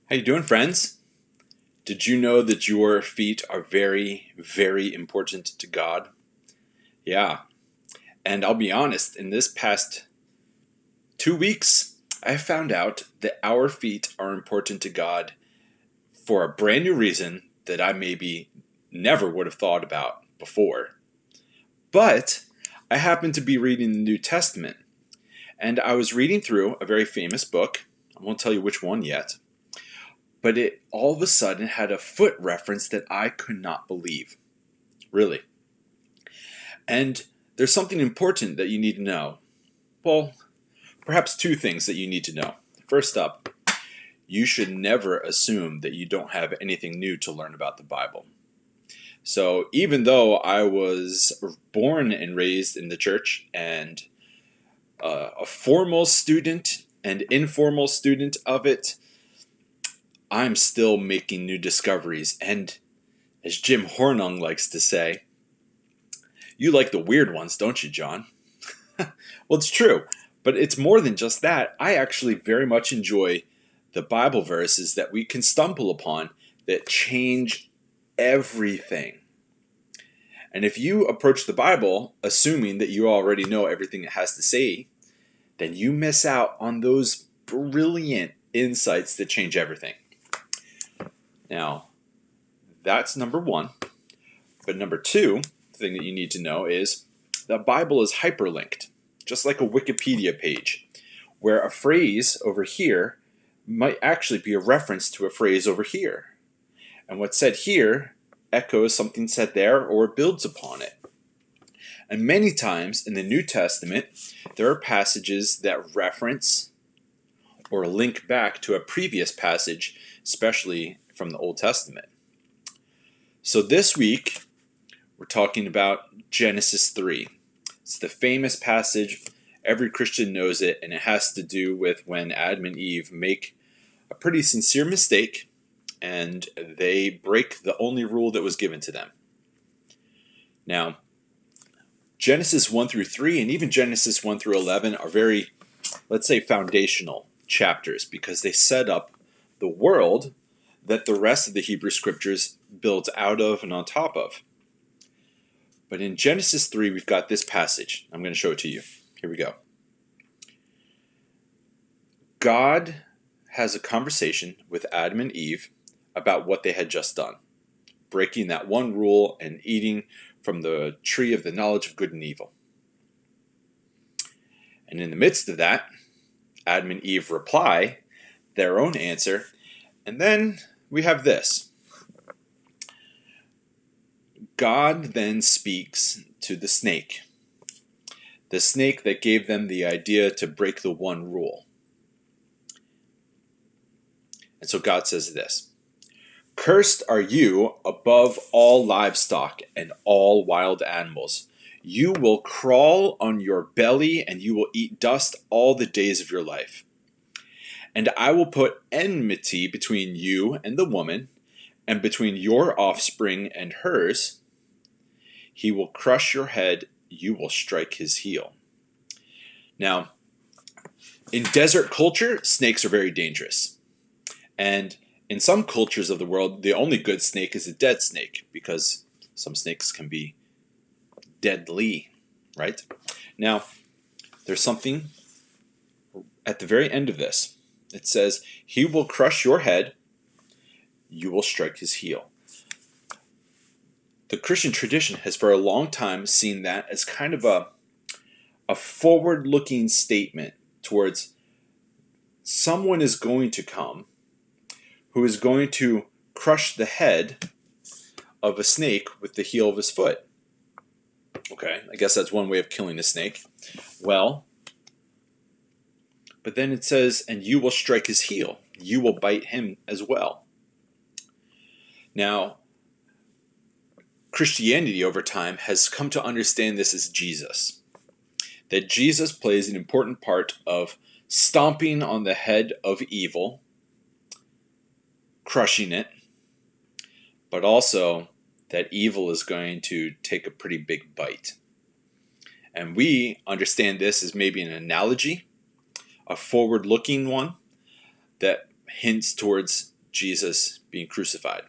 How you doing, friends? Did you know that your feet are very, very important to God? Yeah. And I'll be honest, in this past 2 weeks, I found out that our feet are important to God for a brand new reason that I maybe never would have thought about before. But I happened to be reading the New Testament, and I was reading through a very famous book. I won't tell you which one yet. But it all of a sudden had a foot reference that I could not believe. Really. And there's something important that you need to know. Well, perhaps two things that you need to know. First up, you should never assume that you don't have anything new to learn about the Bible. So even though I was born and raised in the church and a formal student and informal student of it, I'm still making new discoveries. And as Jim Hornung likes to say, you like the weird ones, don't you, John? Well, it's true, but it's more than just that. I actually very much enjoy the Bible verses that we can stumble upon that change everything. And if you approach the Bible assuming that you already know everything it has to say, then you miss out on those brilliant insights that change everything. Now, that's number one. But number two, the thing that you need to know is the Bible is hyperlinked, just like a Wikipedia page, where a phrase over here might actually be a reference to a phrase over here. And what's said here echoes something said there or builds upon it. And many times in the New Testament, there are passages that reference or link back to a previous passage, especially from the Old Testament. So this week, we're talking about Genesis 3. It's the famous passage. Every Christian knows it, and it has to do with when Adam and Eve make a pretty sincere mistake, and they break the only rule that was given to them. Now, Genesis 1 through 3 and even Genesis 1 through 11 are very, let's say, foundational chapters because they set up the world that the rest of the Hebrew Scriptures builds out of and on top of. But in Genesis 3, we've got this passage. I'm going to show it to you. Here we go. God has a conversation with Adam and Eve about what they had just done, breaking that one rule and eating from the tree of the knowledge of good and evil. And in the midst of that, Adam and Eve reply their own answer, and then we have this. God then speaks to the snake that gave them the idea to break the one rule. And so God says this, "Cursed are you above all livestock and all wild animals. You will crawl on your belly and you will eat dust all the days of your life. And I will put enmity between you and the woman, and between your offspring and hers. He will crush your head, you will strike his heel." Now, in desert culture, snakes are very dangerous. And in some cultures of the world, the only good snake is a dead snake, because some snakes can be deadly, right? Now, there's something at the very end of this. It says, "He will crush your head, you will strike his heel." The Christian tradition has for a long time seen that as kind of a forward-looking statement towards someone is going to come who is going to crush the head of a snake with the heel of his foot. Okay, I guess that's one way of killing a snake. Well, but then it says, "And you will strike his heel." You will bite him as well. Now, Christianity over time has come to understand this as Jesus. That Jesus plays an important part of stomping on the head of evil, crushing it, but also that evil is going to take a pretty big bite. And we understand this as maybe an analogy, a forward-looking one that hints towards Jesus being crucified.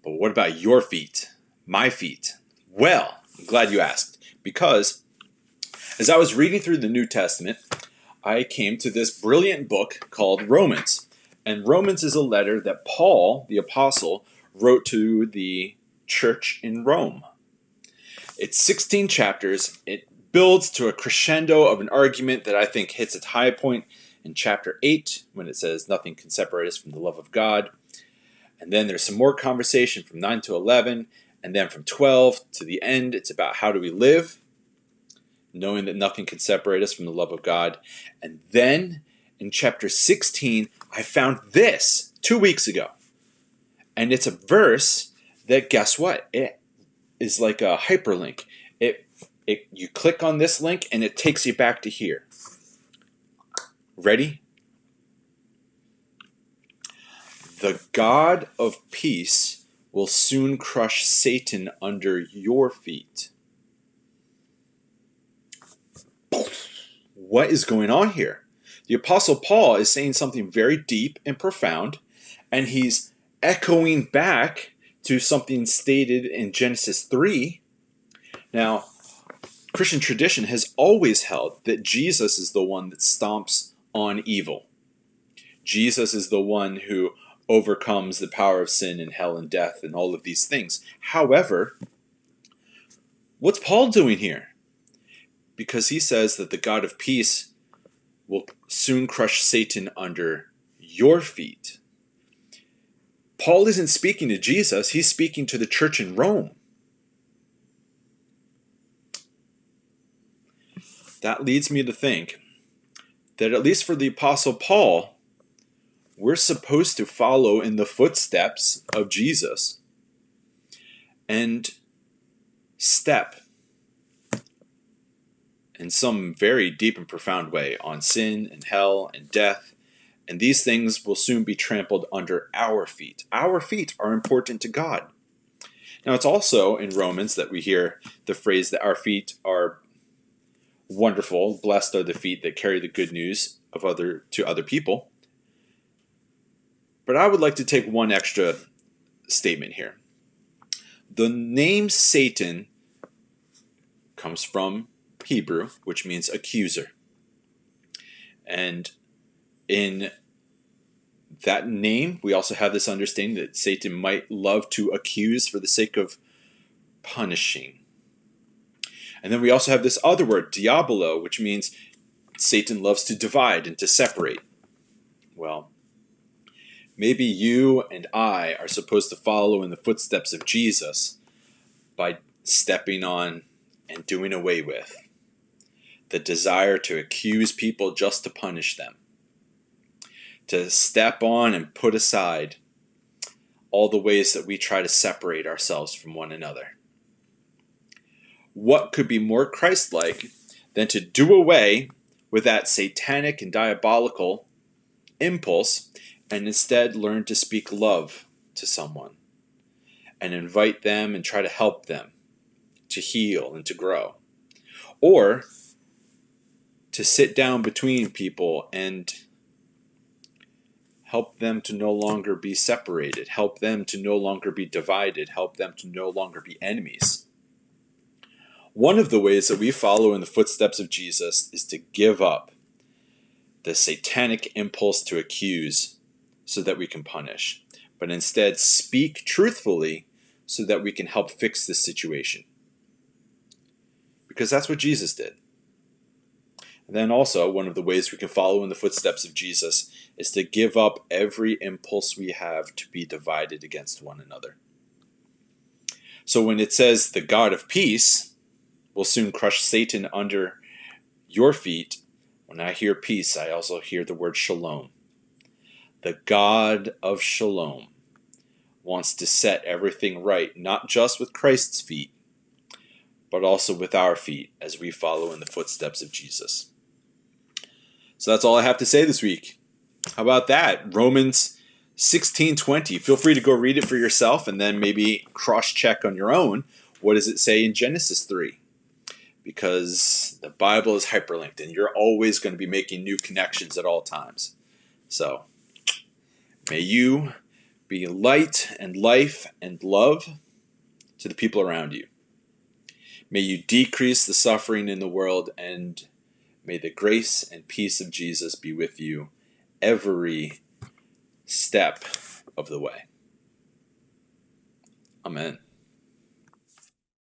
But what about your feet? My feet? Well, I'm glad you asked, because as I was reading through the New Testament, I came to this brilliant book called Romans. And Romans is a letter that Paul, the apostle, wrote to the church in Rome. It's 16 chapters. It builds to a crescendo of an argument that I think hits its high point in chapter 8 when it says nothing can separate us from the love of God. And then there's some more conversation from 9 to 11. And then from 12 to the end, it's about how do we live, knowing that nothing can separate us from the love of God. And then in chapter 16, I found this 2 weeks ago. And it's a verse that, guess what? It is like a hyperlink. You click on this link and it takes you back to here. Ready? The God of peace will soon crush Satan under your feet. What is going on here? The Apostle Paul is saying something very deep and profound, and he's echoing back to something stated in Genesis 3. Now, Christian tradition has always held that Jesus is the one that stomps on evil. Jesus is the one who overcomes the power of sin and hell and death and all of these things. However, what's Paul doing here? Because he says that the God of peace will soon crush Satan under your feet. Paul isn't speaking to Jesus, he's speaking to the church in Rome. That leads me to think that at least for the Apostle Paul, we're supposed to follow in the footsteps of Jesus and step in some very deep and profound way on sin and hell and death. And these things will soon be trampled under our feet. Our feet are important to God. Now, it's also in Romans that we hear the phrase that our feet are wonderful. Blessed are the feet that carry the good news to other people. But I would like to take one extra statement here. The name Satan comes from Hebrew, which means accuser. And in that name, we also have this understanding that Satan might love to accuse for the sake of punishing. And then we also have this other word, diabolo, which means Satan loves to divide and to separate. Well, maybe you and I are supposed to follow in the footsteps of Jesus by stepping on and doing away with the desire to accuse people just to punish them. To step on and put aside all the ways that we try to separate ourselves from one another. What could be more Christ-like than to do away with that satanic and diabolical impulse and instead learn to speak love to someone and invite them and try to help them to heal and to grow? Or to sit down between people and help them to no longer be separated, help them to no longer be divided, help them to no longer be enemies. One of the ways that we follow in the footsteps of Jesus is to give up the satanic impulse to accuse so that we can punish, but instead speak truthfully so that we can help fix this situation. Because that's what Jesus did. And then also, one of the ways we can follow in the footsteps of Jesus is to give up every impulse we have to be divided against one another. So when it says the God of peace will soon crush Satan under your feet, when I hear peace, I also hear the word shalom. The God of shalom wants to set everything right, not just with Christ's feet, but also with our feet as we follow in the footsteps of Jesus. So that's all I have to say this week. How about that? Romans 16:20. Feel free to go read it for yourself and then maybe cross-check on your own. What does it say in Genesis 3? Because the Bible is hyperlinked and you're always going to be making new connections at all times. So May you be light and life and love to the people around you. May you decrease the suffering in the world, and may the grace and peace of Jesus be with you every step of the way. Amen.